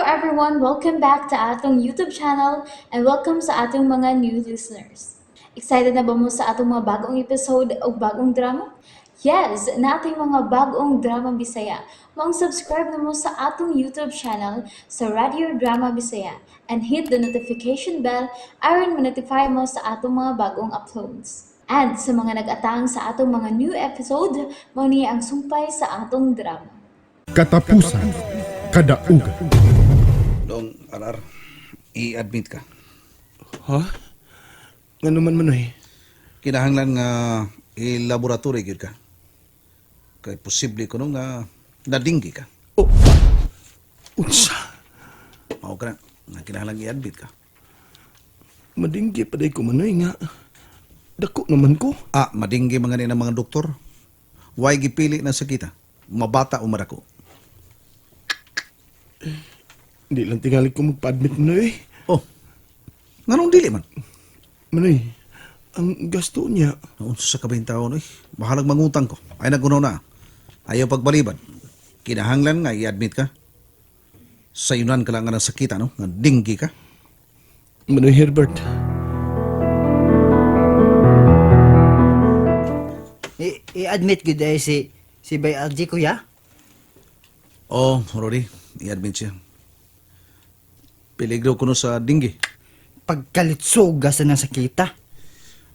everyone, welcome back to atong YouTube channel and welcome sa atong mga new listeners. Excited na ba mo sa atong mga bagong episode o bagong drama? Yes, na ating mga bagong drama Bisaya. Mag-subscribe na mo sa atong YouTube channel sa Radio Drama Bisaya and hit the notification bell aron ma-notify mo sa atong mga bagong uploads. And sa mga nag-atang sa atong mga new episode, mo niya ang sumpay sa atong drama. Katapusan, kadaugan. Dong, Arar, i-admit ka. Ha? Nga naman manoy. Kinahanglan nga i-laboratory gyud ka. Kay posible ko nung nga nadinggi ka. Unsa? Mao ka na, nga kinahanglan i-admit ka. Madinggi pa day ko manoy nga. Dako naman ko. Madinggi mga ni ng mga doktor. Way gipili na sakita. Mabata o marako. Hindi lang tingali ko magpa-admit manoy. Oh, nganong dili man? Manoy, ang gasto niya. Noon sa kabing taon, bahalag mangutang ko. Ay nagunaw na. Ayaw pagbalibad. Kinahanglan nga i-admit ka. Sayunan ka lang nga ng sakita, no? Nga dinggi ka. Manoy Herbert. I-admit ko dahil si Bay RG, kuya. Oh, Rory, i-admit siya. Peligro ko no sa dinggi. Pagkalitsoga sa nasakita.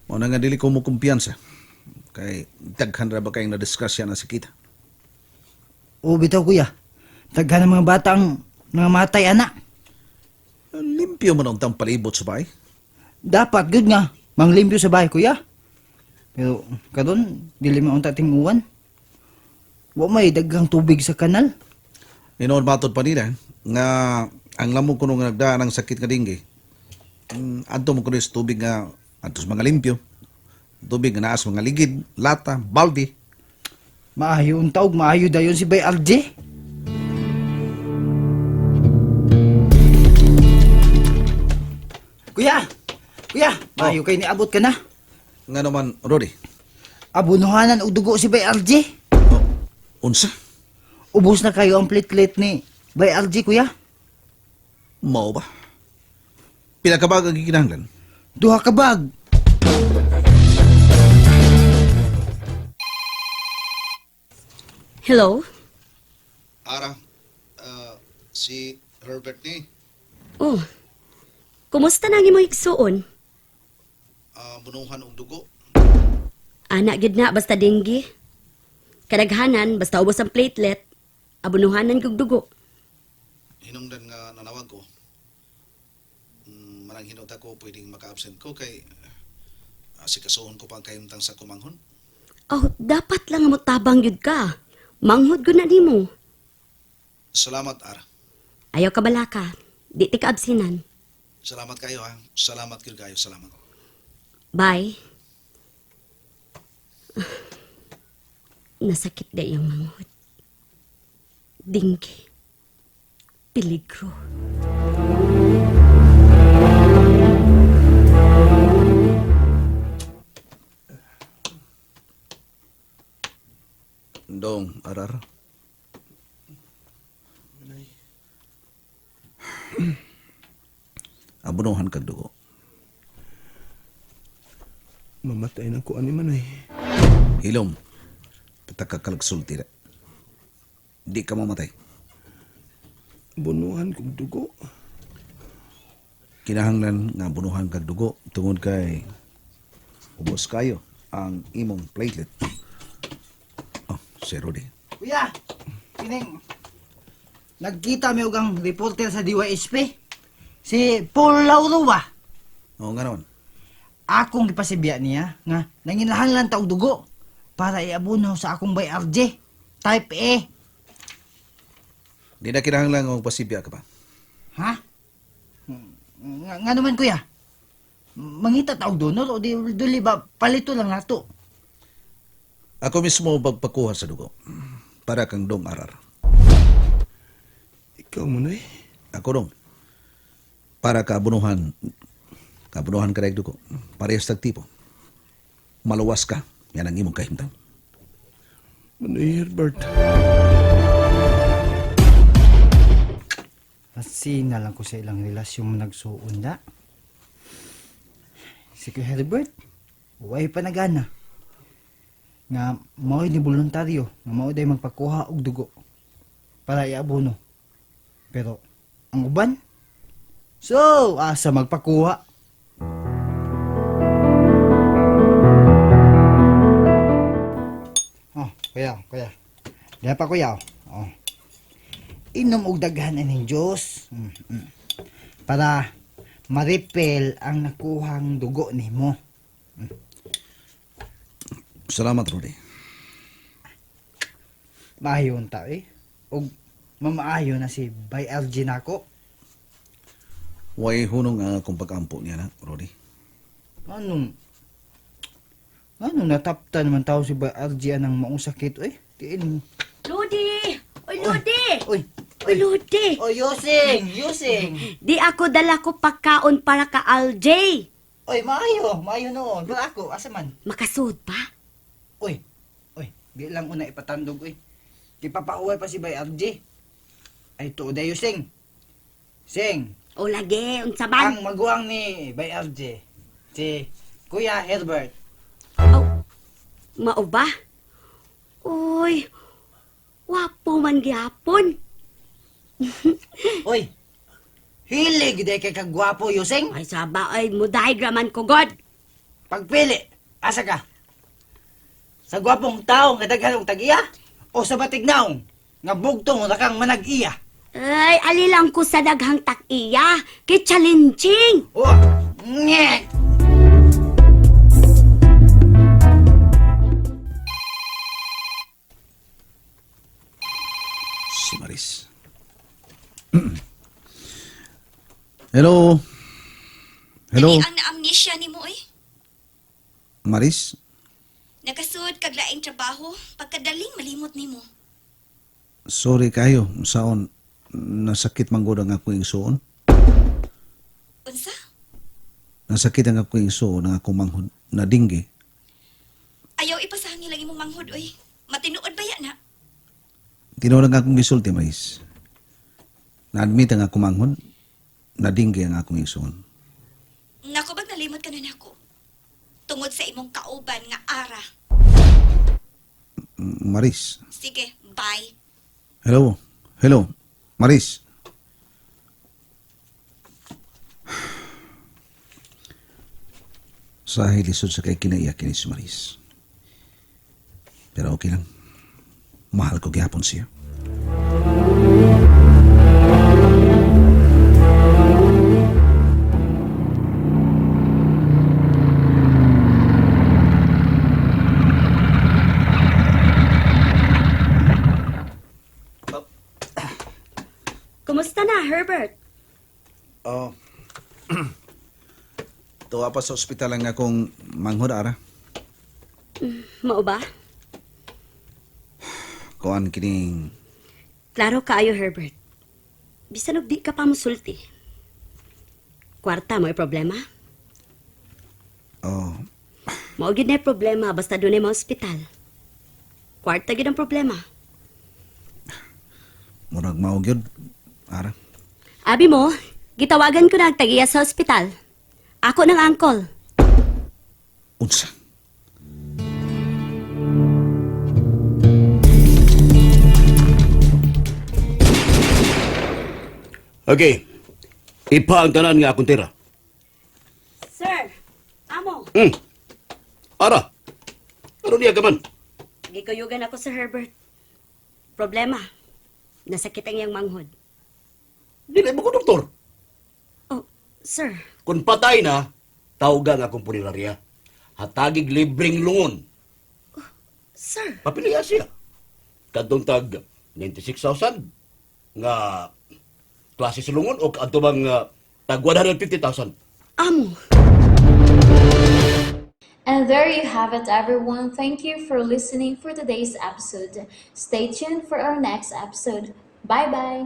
O na nga dili ko mo kumpiyansa. Kay daghan ra ba kayong na-discuss yan na sakita. O bitaw, kuya. Taghan ng mga batang nangamatay, anak. Limpyo man ang tang palibot sa bahay. Dapat, good nga. Manglimpyo sa bahay, kuya. Pero, karon dili mo ang tating uwan. Wa may daghang tubig sa kanal. Inoon matod pa nila nga ang lamog ko nung nagdaan ng sakit nga dinggi. Adto mo ko sa tubig nga adto sa mga limpyo. Tubig nga naas mga ligid, lata, baldi. Maayo ang taog, maayo dayon si Bay RG. Kuya! Kuya! Maayo kay niabot ka na. Nga naman, Rory, Abunuhanan og dugo si Bay RG. unsa? Ubos na kayo ang platelet ni Bay RG, kuya. Mao ba? Pila ka ba ang gikinahanglan? Duha ka bag. Hello? Ara, si Herbert ni. Oh, kumusta na mo igsuon? Bunuhan og dugo. Anak gid na basta denggi. Kadaghanan basta ubos ang platelet, abunuhanan kog dugo. Hinungdan nga nanawag ko. Manang hinota ko pwedeng maka-absent ko kay asikasuhon ko pang kayumtang sa kumanghon. Oh, dapat lang mo tabang yun ka. Manghod ko na nimo. Salamat, Ara. Ayaw ka balaka. Di ti ka absinan. Salamat kayo, ha. Salamat kayo. Salamat. Bye. Nasakit na yung manghod. Dinggi. Peligro. Dong, Arar. Abunuhan kag dugo. Mamatay na ko ani manoy. Hilom. Patakakalag-sulti na. Di ka mamatay. Bunuhan kong dugo. Kinahanglan nga bunuhan kag dugo tungod kay ubos kayo ang imong platelet. Oh, si Rudy. Kuya! Kining, nagkita mi og ang reporter sa DYSP. Si Paul Lauro ba? Oo nga naman. Akong gipasibya niya nga nanginahanglan ta og dugo para iabuno sa akong Bay RG. Type A. Di na kinahanglan nga pasibya ka pa. Ha? Nga naman, kuya. Mangita ta og donor o dili ba palito lang nato? Ako mismo pagpakuha sa dugo. Para kang Dong Arar. Ikaw manoy. Ako dong. Para kabunuhan ka rin dugo. Parehas tag tipo. Maluwas ka. Yan ang imong kahimtang. Manoy Herbert. Masin na lang ko sa ilang relasyon mo nagsuon na. Si Kuya Herbert, huwag pa nagana. Nga mao ni voluntaryo, nga mao day magpakuha og dugo para iabono. Pero ang uban, so asa magpakuha. Oh, kuya. Diyan pa kuya. Oh. Inom og daghan aning Diyos. Para ma-repel ang nakuhang dugo nimo. Salamat, Rudy. Maayon ta eh. Og mamaayo na si Bay LG nako. Way hunong ang akong pag-ampo niya na, Rudy. Anong nataptan naman tao si Bay LG anang maong sakit eh. Tiin mo. Lodi! Oy, Lodi! Oy. Oy, Lodi! Oy, Yusing. Di ako dala ko pagkaon para ka LJ. Oy, maayo noon. Pero ako, asa man? Makasud pa? Oy, di lang una ipatandog, oy. Di papauwi pa si Bay RJ. Ay, tuod ayo, Sing. O lagi, unsa man? Ang maguwang ni Bay RJ. Si Kuya Herbert. Oh, mao ba? Uy, wapo man gyapon. Oy, hilig di kay kagwapo, Yusing. Ay saba, ay mudahigraman ko, God. Pagpili, asa ka? Sa gwapong tao nga daghanong tag-iya? O sa batignaong nga bugtong na kang manag-iya? Ay, alilang ko sa daghang tak-iya. Kay challenging. Oh, ngek! Si Maris. Hello? Hello? Ang na-amnesia ni mo eh. Maris? Nakasud kag laing trabaho, pagkadaling malimot nimo. Sorry kayo. Saon, nasakit man gud ang akong igsuon. Unsa? Nasakit ang akong igsuon ang akong manghod na dingge. Ayaw ipasahan nila imong manghod oy. Matinuod ba yan na? Tinuod ang akong gisulti, Maris. Na-admit ang akong manghod na dingge ang akong igsuon. Nako bag nalimot ka na nako. Tungod sa imong kauban nga ara. Maris. Sige, bye. Hello? Hello? Maris? Sa hilisod sa kay kinaiyak ni si Maris. Pero okay lang. Mahal ko gyapon siya. Kumusta na, Herbert? Oh. Tuwa pa sa ospital ang akong manghod, ara. Mao ba? Kuan kining... Klaro kaayo, Herbert. Bisan og di ka pa musulti. Kwarta mo problema? Oh, Mao gid na problema basta dunay mga ospital. Kwarta gid ang problema. murag mao gyud, ara. Abi mo, gitawagan ko na tagiya sa ospital. Ako ng uncle. Unsa? Okay. Ipa ang tanan nga akong tira. Sir, amo. Ara. Ano niya ka man? Gikuyugan ako sa Herbert. Problema. Nasakit ang iyang manghod. Dili mo ko doktor. Oh, sir. Kung patay na, tawagan akong punerarya. Hatagig libreng lungon. Sir. Papiliya siya. Kadtong tag 96,000 nga klase sa lungon o kadto bang tag 150,000. Amo. And there you have it, everyone. Thank you for listening for today's episode. Stay tuned for our next episode. Bye bye.